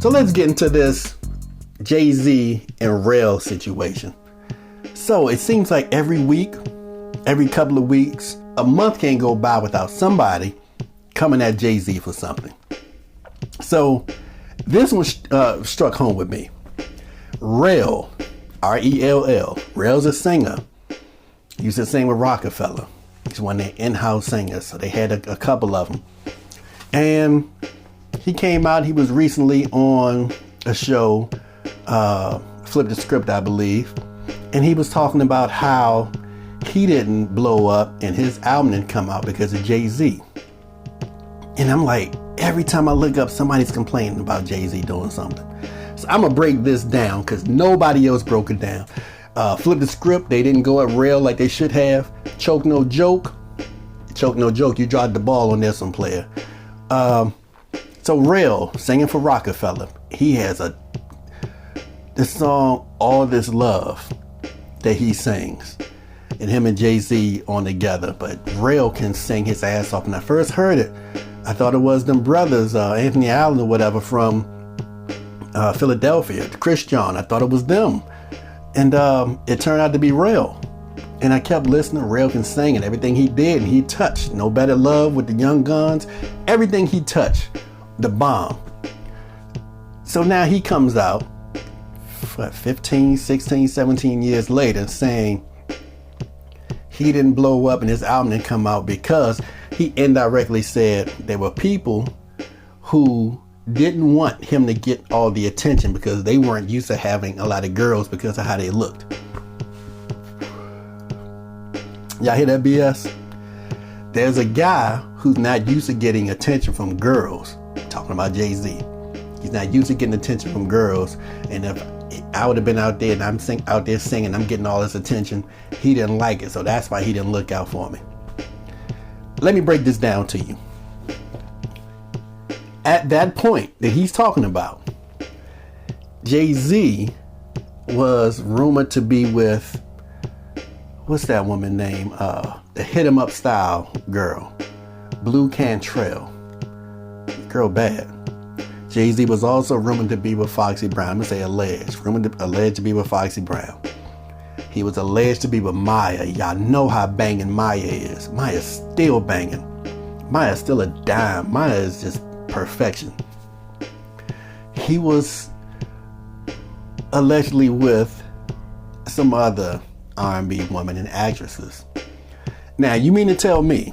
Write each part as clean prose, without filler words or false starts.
So let's get into this Jay-Z and Rell situation. So it seems like every week, every couple of weeks, a month can't go by without somebody coming at Jay-Z for something. So this one struck home with me. Rell, R-E-L-L. Rell's a singer. He used to sing with Rocafella. He's one of their in-house singers. So they had a couple of them. And he came out, he was recently on a show, Flip the Script, I believe. And he was talking about how he didn't blow up and his album didn't come out because of Jay-Z. And I'm like, every time I look up, somebody's complaining about Jay-Z doing something. So I'm gonna break this down because nobody else broke it down. Flip the Script, they didn't go at Rell like they should have. Choke no joke. Choke no joke, you dropped the ball on this one, player. So Rell, singing for Rocafella, he has this song, All This Love, that he sings. And him and Jay-Z on together. But Rell can sing his ass off. When I first heard it, I thought it was them brothers, Anthony Allen or whatever from Philadelphia, Chris John. I thought it was them. And it turned out to be Rell. And I kept listening. Rell can sing, and everything he did and he touched. No Better Love with the Young Guns. Everything he touched, the bomb. So now he comes out, 15, 16, 17 years later saying he didn't blow up and his album didn't come out because he indirectly said there were people who didn't want him to get all the attention because they weren't used to having a lot of girls because of how they looked. Y'all hear that BS? There's a guy who's not used to getting attention from girls. Talking about Jay-Z. He's not used to getting attention from girls. And if I would have been out there and I'm out there singing, I'm getting all this attention, he didn't like it. So that's why he didn't look out for me. Let me break this down to you. At that point that he's talking about, Jay-Z was rumored to be with, what's that woman name? The Hit 'Em Up style girl, Blue Cantrell. Girl bad. Jay-Z was also rumored to be with Foxy Brown. I'm gonna say alleged. Alleged to be with Foxy Brown. He was alleged to be with Maya. Y'all know how banging Maya is. Maya's still banging. Maya's still a dime. Maya is just perfection. He was allegedly with some other R&B women and actresses. Now, you mean to tell me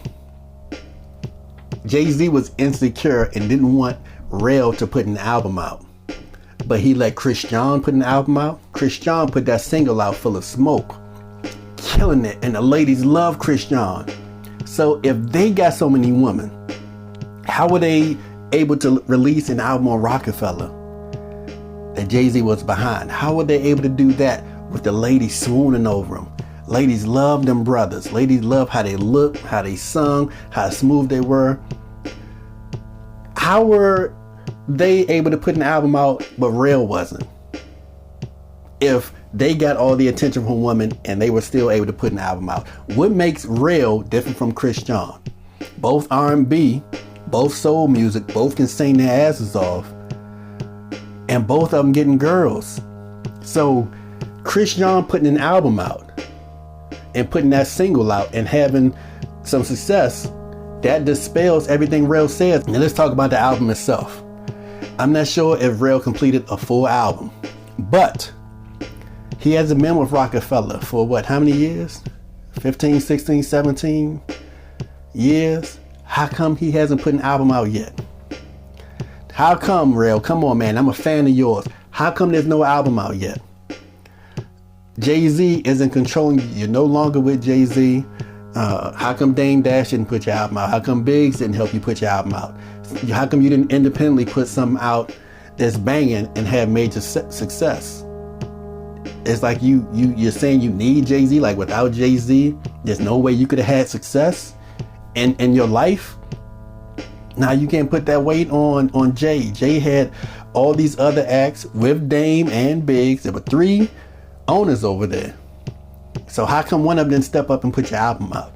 Jay-Z was insecure and didn't want Rell to put an album out, but he let Chris John put an album out? Chris John put that single out, Full of Smoke, killing it, and the ladies love Chris John. So if they got so many women, how were they able to release an album on Rocafella that Jay-Z was behind? How were they able to do that with the ladies swooning over him? Ladies love them brothers. Ladies love how they looked, how they sung, how smooth they were. How were they able to put an album out but Rell wasn't? If they got all the attention from women and they were still able to put an album out. What makes Rell different from Chris John? Both R&B, both soul music, both can sing their asses off, and both of them getting girls. So Chris John putting an album out and putting that single out and having some success, that dispels everything Rell says. Now let's talk about the album itself. I'm not sure if Rell completed a full album, but he has been with Rocafella for what, how many years? 15, 16, 17 years? How come he hasn't put an album out yet? How come, Rell? Come on, man, I'm a fan of yours. How come there's no album out yet? Jay-Z isn't controlling you. You're no longer with Jay-Z. How come Dame Dash didn't put your album out? How come Biggs didn't help you put your album out? How come you didn't independently put something out that's banging and have major success? It's like you're saying you need Jay-Z. Like without Jay-Z, there's no way you could have had success in your life. Now you can't put that weight on Jay. Jay had all these other acts with Dame and Biggs. There were 3 owners over there. So how come one of them didn't step up and put your album out?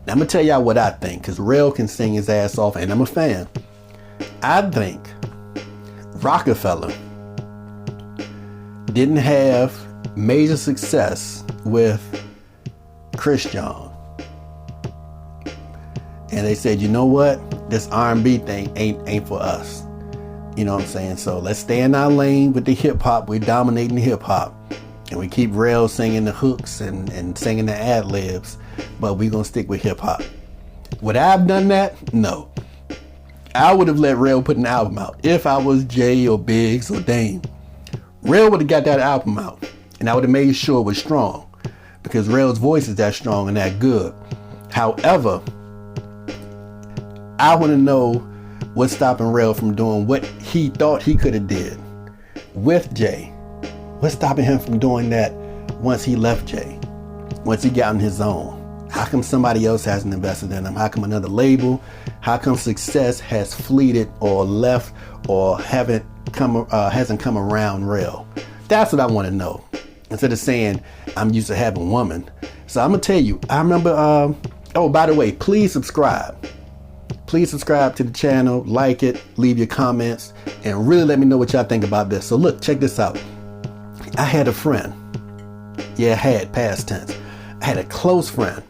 Now I'm gonna tell y'all what I think, because Rell can sing his ass off and I'm a fan. I think Rocafella didn't have major success with Chris John. And they said, you know what? This R&B thing ain't for us. You know what I'm saying? So let's stay in our lane with the hip hop. We're dominating hip hop. And we keep Rell singing the hooks and singing the ad libs. But we're going to stick with hip hop. Would I have done that? No. I would have let Rell put an album out. If I was Jay or Biggs or Dame, Rell would have got that album out. And I would have made sure it was strong. Because Rell's voice is that strong and that good. However, I want to know what's stopping Rell from doing what he thought he could have did with Jay. What's stopping him from doing that once he left Jay? Once he got on his own? How come somebody else hasn't invested in him? How come another label? How come success has fleeted or left or hasn't come around Rell? That's what I want to know. Instead of saying, I'm used to having a woman. So I'm going to tell you, I remember, oh, by the way, please subscribe. Please subscribe to the channel, like it, leave your comments, and really let me know what y'all think about this. So look, check this out. I had a friend. Yeah, had, past tense. I had a close friend.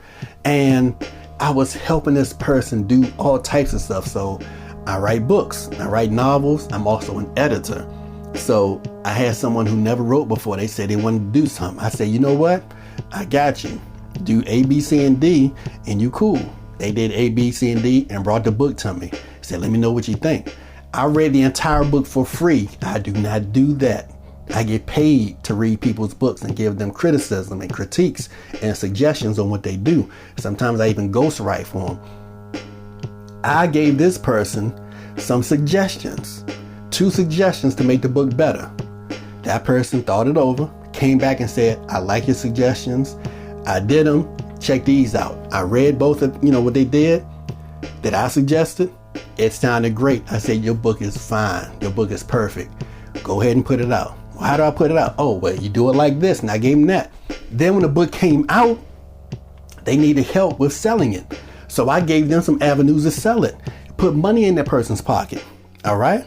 And I was helping this person do all types of stuff. So I write books. I write novels. I'm also an editor. So I had someone who never wrote before. They said they wanted to do something. I said, you know what? I got you. Do A, B, C, and D, and you cool. They did A, B, C, and D and brought the book to me. Said, let me know what you think. I read the entire book for free. I do not do that. I get paid to read people's books and give them criticism and critiques and suggestions on what they do. Sometimes I even ghostwrite for them. I gave this person some suggestions, 2 suggestions to make the book better. That person thought it over, came back and said, I like your suggestions. I did them. Check these out. I read both of, what they did that I suggested. It sounded great. I said, your book is fine. Your book is perfect. Go ahead and put it out. Well, how do I put it out? Oh, well, you do it like this. And I gave them that. Then when the book came out, they needed help with selling it. So I gave them some avenues to sell it. Put money in that person's pocket. All right.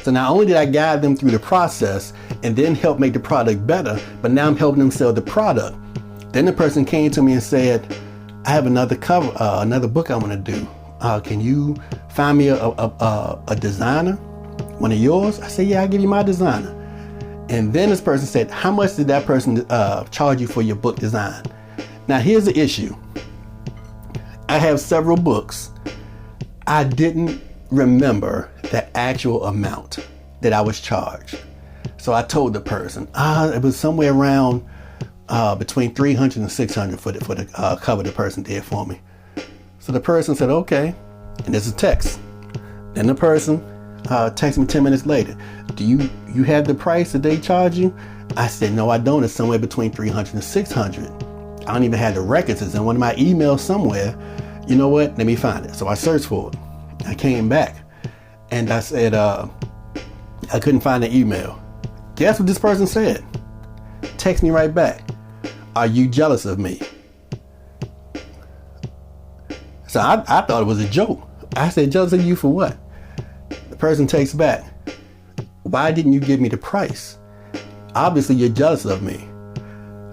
So not only did I guide them through the process and then help make the product better, but now I'm helping them sell the product. Then the person came to me and said, I have another book I want to do. Can you find me a designer, one of yours? I said, yeah, I'll give you my designer. And then this person said, how much did that person charge you for your book design? Now, here's the issue. I have several books. I didn't remember the actual amount that I was charged. So I told the person, it was somewhere around between $300 and $600 for the cover the person did for me. So the person said, okay. And there's a text. Then the person texted me 10 minutes later. Do you have the price that they charge you? I said, no, I don't. It's somewhere between $300 and $600. I don't even have the records. It's in one of my emails somewhere. You know what? Let me find it. So I searched for it. I came back and I said, I couldn't find the email. Guess what this person said? Text me right back. Are you jealous of me? So I thought it was a joke. I said, jealous of you for what? The person takes back. Why didn't you give me the price? Obviously, you're jealous of me.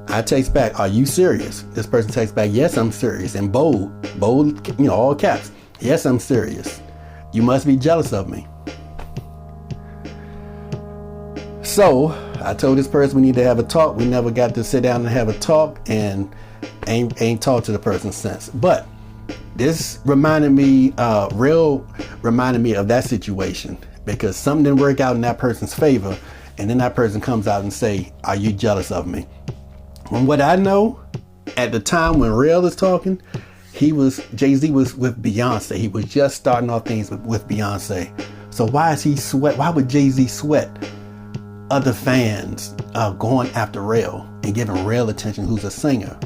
I text back, are you serious? This person takes back, yes, I'm serious. In bold, all caps. Yes, I'm serious. You must be jealous of me. So I told this person we need to have a talk. We never got to sit down and have a talk, and ain't talked to the person since. But this reminded me, Rell reminded me of that situation, because something didn't work out in that person's favor, and then that person comes out and say, are you jealous of me? From what I know, at the time when Rell is talking, Jay-Z was with Beyonce. He was just starting off things with Beyonce. So why is he sweat? Why would Jay-Z sweat other fans going after Rell and giving Rell attention, who's a singer?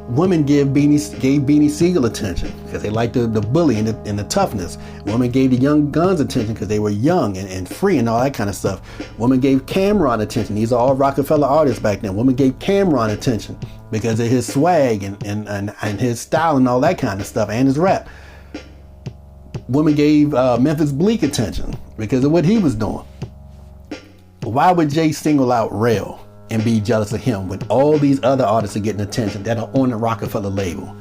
Women gave Beanie Siegel attention because they liked the bully and the toughness. Women gave the Young Guns attention because they were young and free and all that kind of stuff. Women gave Cameron attention. These are all Rocafella artists back then. Women gave Cameron attention because of his swag and his style and all that kind of stuff, and his rap. Women gave Memphis Bleak attention because of what he was doing. why would Jay single out Rell and be jealous of him when all these other artists are getting attention that are on the Rocafella label?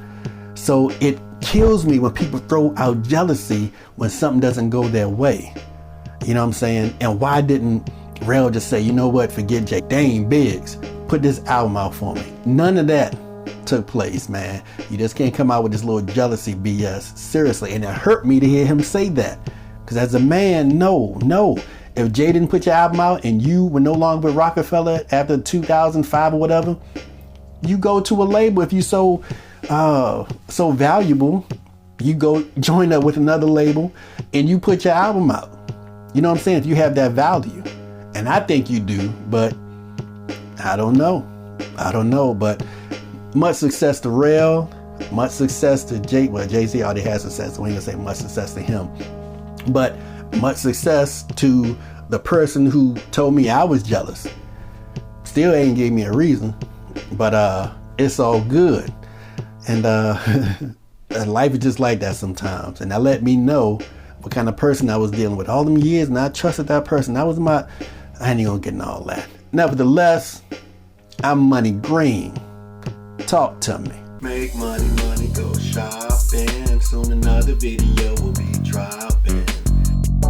So it kills me when people throw out jealousy when something doesn't go their way. You know what I'm saying? And why didn't Rell just say, you know what, forget Jay, dang Biggs, put this album out for me? None of that took place, man. You just can't come out with this little jealousy BS. Seriously. And it hurt me to hear him say that. Because as a man, no. If Jay didn't put your album out and you were no longer with Rocafella after 2005 or whatever, you go to a label. If you so valuable, you go join up with another label and you put your album out. You know what I'm saying? If you have that value. And I think you do, but I don't know. But much success to Rell, much success to Jay. Well, Jay-Z already has success, so we ain't gonna say much success to him. But much success to the person who told me I was jealous. Still ain't gave me a reason, but it's all good. And life is just like that sometimes. And that let me know what kind of person I was dealing with all them years, and I trusted that person. That was I ain't even gonna get into all that. Nevertheless, I'm Money Green. Talk to me. Make money, go shopping. Soon another video will be dropping.